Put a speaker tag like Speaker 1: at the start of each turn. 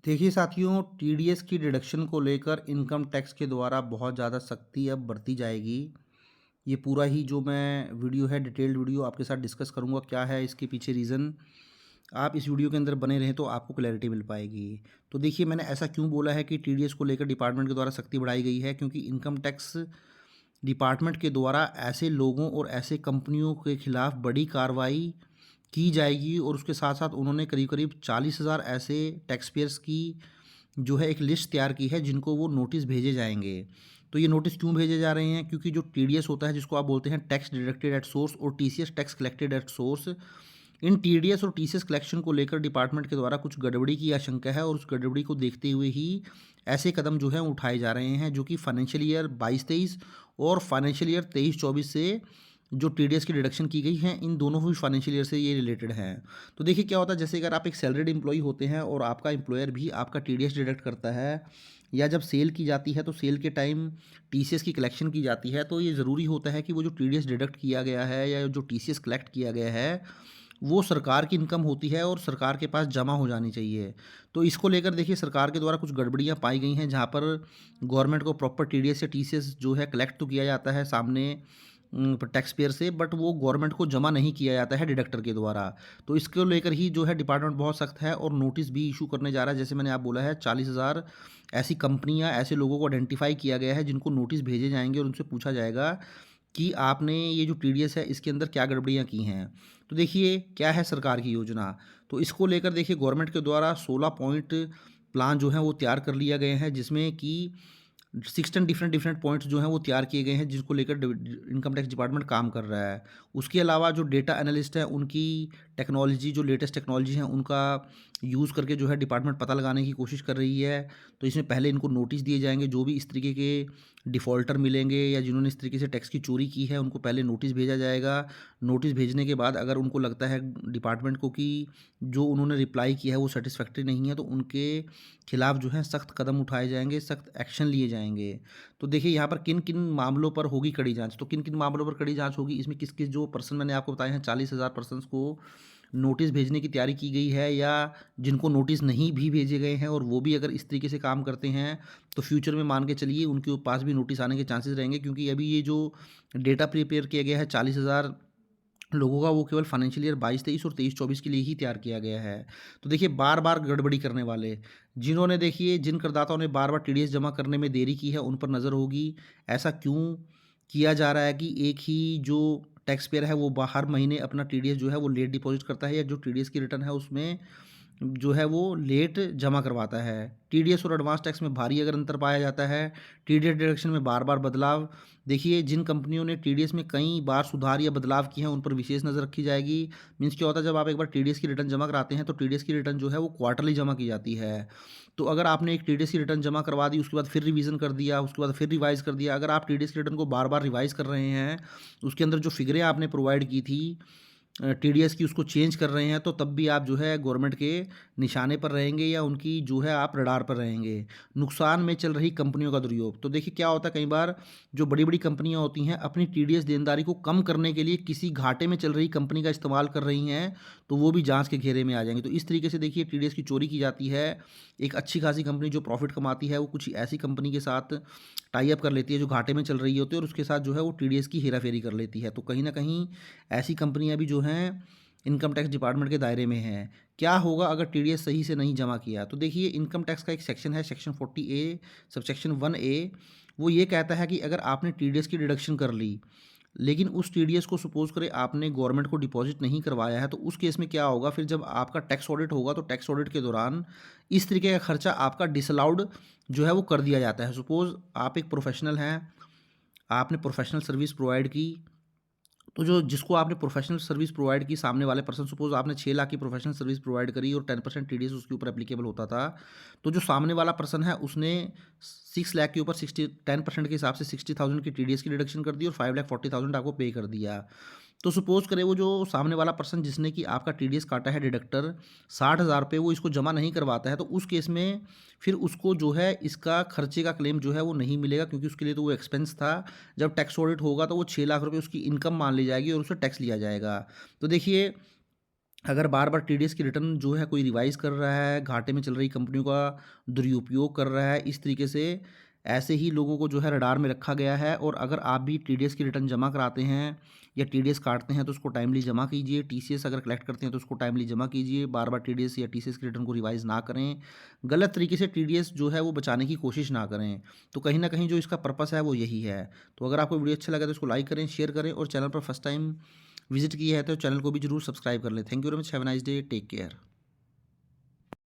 Speaker 1: देखिए साथियों, टीडीएस की डिडक्शन को लेकर इनकम टैक्स के द्वारा बहुत ज़्यादा सख्ती अब बरती जाएगी। ये पूरा ही जो मैं वीडियो है, डिटेल्ड वीडियो आपके साथ डिस्कस करूँगा, क्या है इसके पीछे रीज़न। आप इस वीडियो के अंदर बने रहें तो आपको क्लैरिटी मिल पाएगी। तो देखिए, मैंने ऐसा क्यों बोला है कि टीडीएस को लेकर डिपार्टमेंट के द्वारा सख्ती बढ़ाई गई है, क्योंकि इनकम टैक्स डिपार्टमेंट के द्वारा ऐसे लोगों और ऐसे कंपनियों के खिलाफ बड़ी कार्रवाई की जाएगी और उसके साथ-साथ उन्होंने करीब-करीब 40,000 ऐसे टैक्स पेयर्स की जो है एक लिस्ट तैयार की है जिनको वो नोटिस भेजे जाएँगे। तो ये नोटिस क्यों भेजे जा रहे हैं? क्योंकि जो टीडीएस होता है, जिसको आप बोलते हैं टैक्स डिडक्टेड एट सोर्स, और TCS tax collected at source, in TDS और टीसीएस कलेक्शन को लेकर डिपार्टमेंट के द्वारा कुछ गड़बड़ी की आशंका है और उस गड़बड़ी को देखते हुए ही ऐसे कदम जो है उठाए जा रहे हैं, जो कि फाइनेंशियल ईयर 22-23 और फाइनेंशियल ईयर 23-24 से जो टीडीएस की डिडक्शन की गई हैं, इन दोनों ही फाइनेंशियल ईयर से ये रिलेटेड हैं। तो देखिए क्या होता है, जैसे अगर आप एक सैलरीड एम्प्लॉई होते हैं और आपका एम्प्लॉयर भी आपका टीडीएस डिडक्ट करता है, या जब सेल की जाती है तो सेल के टाइम टीसीएस की कलेक्शन की जाती है, तो ये ज़रूरी होता है कि वो जो टीडीएस डिडक्ट किया गया है या जो टीसीएस कलेक्ट किया गया है, वो सरकार की इनकम होती है और सरकार के पास जमा हो जानी चाहिए। तो इसको लेकर देखिए, सरकार के द्वारा कुछ गड़बड़ियाँ पाई गई हैं, जहाँ पर गवर्नमेंट को प्रॉपर टीडीएस या टीसीएस जो है कलेक्ट तो किया जाता है सामने टैक्स पेयर से, बट वो गवर्नमेंट को जमा नहीं किया जाता है डिडक्टर के द्वारा। तो इसको लेकर ही जो है डिपार्टमेंट बहुत सख्त है और नोटिस भी इशू करने जा रहा है। जैसे मैंने आप बोला है, 40,000 ऐसी कंपनियां, ऐसे लोगों को आइडेंटिफाई किया गया है जिनको नोटिस भेजे जाएंगे और उनसे पूछा जाएगा कि आपने ये जो टीडीएस है इसके अंदर क्या गड़बड़ियाँ की हैं। तो देखिए क्या है सरकार की योजना। तो इसको लेकर देखिए, गवर्नमेंट के द्वारा 16 पॉइंट प्लान जो है वो तैयार कर लिया गए हैं, जिसमें कि 16 डिफरेंट डिफरेंट पॉइंट्स जो हैं वो तैयार किए गए हैं, जिसको लेकर इनकम टैक्स डिपार्टमेंट काम कर रहा है। उसके अलावा जो डेटा एनालिस्ट है, उनकी टेक्नोलॉजी, जो लेटेस्ट टेक्नोलॉजी है उनका यूज़ करके जो है डिपार्टमेंट पता लगाने की कोशिश कर रही है। तो इसमें पहले इनको नोटिस दिए जाएंगे, जो भी इस तरीके के डिफ़ॉल्टर मिलेंगे या जिन्होंने इस तरीके से टैक्स की चोरी की है, उनको पहले नोटिस भेजा जाएगा। नोटिस भेजने के बाद अगर उनको लगता है डिपार्टमेंट को कि जो उन्होंने रिप्लाई किया है वो सेटिस्फैक्ट्री नहीं है, तो उनके खिलाफ जो है सख्त कदम उठाए जाएंगे, सख्त एक्शन लिए जाएंगे। तो देखिए यहाँ पर किन किन मामलों पर होगी कड़ी जांच। तो किन किन मामलों पर कड़ी जांच होगी, इसमें किस किस जो पर्सन मैंने आपको बताए हैं, 40,000 पर्सन्स को नोटिस भेजने की तैयारी की गई है, या जिनको नोटिस नहीं भी भेजे गए हैं और वो भी अगर इस तरीके से काम करते हैं, तो फ्यूचर में मान के चलिए उनके पास भी नोटिस आने के चांसेस रहेंगे। क्योंकि अभी ये जो डेटा प्रिपेयर किया गया है 40,000 लोगों का, वो केवल फाइनेंशियल ईयर 22-23 और 23-24 के लिए ही तैयार किया गया है। तो देखिए, बार-बार गड़बड़ी करने वाले, जिन्होंने देखिए जिन करदाताओं ने बार-बार टीडीएस जमा करने में देरी की है, उन पर नज़र होगी। ऐसा क्यों किया जा रहा है कि एक ही जो टैक्स पेयर है वो हर महीने अपना टीडीएस जो है वो लेट डिपॉज़िट करता है, या जो टीडीएस की रिटर्न है उसमें जो है वो लेट जमा करवाता है। टीडीएस और एडवांस टैक्स में भारी अगर अंतर पाया जाता है, टीडीएस डिडक्शन में बार-बार बदलाव। देखिए, जिन कंपनियों ने टीडीएस में कई बार सुधार या बदलाव किए हैं, उन पर विशेष नज़र रखी जाएगी। मीन्स क्या होता है, जब आप एक बार टीडीएस की रिटर्न जमा कराते हैं, तो टीडीएस की रिटर्न जो है वो क्वार्टरली जमा की जाती है। तो अगर आपने एक टीडीएस की रिटर्न जमा करवा दी, उसके बाद फिर रिवीज़न कर दिया, उसके बाद फिर रिवाइज़ कर दिया, अगर आप टीडीएस की रिटर्न को बार-बार रिवाइज़ कर रहे हैं, उसके अंदर जो फ़िगरें आपने प्रोवाइड की थी टीडीएस की, उसको चेंज कर रहे हैं, तो तब भी आप जो है गवर्नमेंट के निशाने पर रहेंगे, या उनकी जो है आप रडार पर रहेंगे। नुकसान में चल रही कंपनियों का दुरुपयोग। तो देखिए क्या होता है, कई बार जो बड़ी-बड़ी कंपनियां होती हैं, अपनी टीडीएस देनदारी को कम करने के लिए किसी घाटे में चल रही कंपनी का इस्तेमाल कर रही हैं, तो वो भी जाँच के घेरे में आ जाएँगे। तो इस तरीके से देखिए टीडीएस की चोरी की जाती है। एक अच्छी खासी कंपनी जो प्रॉफ़िट कमाती है, वो कुछ ऐसी कंपनी के साथ टाई अप कर लेती है जो घाटे में चल रही होती है, और उसके साथ जो है वो टीडीएस की हेरा-फेरी कर लेती है। तो कहीं न कहीं ऐसी कंपनियाँ भी जो हैं इनकम टैक्स डिपार्टमेंट के दायरे में हैं। क्या होगा अगर टीडीएस सही से नहीं जमा किया? तो देखिए, इनकम टैक्स का एक सेक्शन है, सेक्शन 40 ए, सबसेक्शन 1 ए, वो ये कहता है कि अगर आपने टीडीएस की डिडक्शन कर ली, लेकिन उस टीडीएस को सपोज़ करें आपने गवर्नमेंट को डिपॉज़िट नहीं करवाया है, तो उस केस में क्या होगा, फिर जब आपका टैक्स ऑडिट होगा, तो टैक्स ऑडिट के दौरान इस तरीके का खर्चा आपका डिसअलाउड जो है वो कर दिया जाता है। सपोज़ आप एक प्रोफ़ेशनल हैं, आपने प्रोफ़ेशनल सर्विस प्रोवाइड की, तो जो जिसको आपने प्रोफेशनल सर्विस प्रोवाइड की, सामने वाले पर्सन, सपोज़ आपने 6 लाख की प्रोफेशनल सर्विस प्रोवाइड करी और 10% टीडीएस उसके ऊपर एप्लीकेबल होता था। तो जो सामने वाला पर्सन है, उसने 6 लाख के ऊपर 10% के हिसाब से 60,000 की टीडीएस की डिडक्शन कर दी और 5,40,000 आपको पे कर दिया। तो सपोज़ करें वो जो सामने वाला पर्सन जिसने कि आपका टीडीएस काटा है डिडक्टर 60,000 पे, वो इसको जमा नहीं करवाता है, तो उस केस में फिर उसको जो है इसका खर्चे का क्लेम जो है वो नहीं मिलेगा, क्योंकि उसके लिए तो वो एक्सपेंस था। जब टैक्स ऑडिट होगा तो वो 6 लाख रुपए उसकी इनकम मान ली जाएगी और उससे टैक्स लिया जाएगा। तो देखिए, अगर बार-बार टीडीएस की रिटर्न जो है कोई रिवाइज़ कर रहा है, घाटे में चल रही कंपनियों का दुरुपयोग कर रहा है, इस तरीके से ऐसे ही लोगों को जो है रडार में रखा गया है। और अगर आप भी टीडीएस की रिटर्न जमा कराते हैं या टीडीएस काटते हैं तो उसको टाइमली जमा कीजिए। टीसीएस अगर कलेक्ट करते हैं तो उसको टाइमली जमा कीजिए। बार-बार टीडीएस या टीसीएस की रिटर्न को रिवाइज़ ना करें। गलत तरीके से टीडीएस जो है वो बचाने की कोशिश ना करें। तो कहीं न कहीं जो इसका पर्पस है वो यही है। तो अगर आपको वीडियो अच्छा लगा तो इसको लाइक करें, शेयर करें और चैनल पर फर्स्ट टाइम विज़िट किया है तो चैनल को भी ज़रूर सब्सक्राइब कर लें। Thank you very much, have a nice day, take care.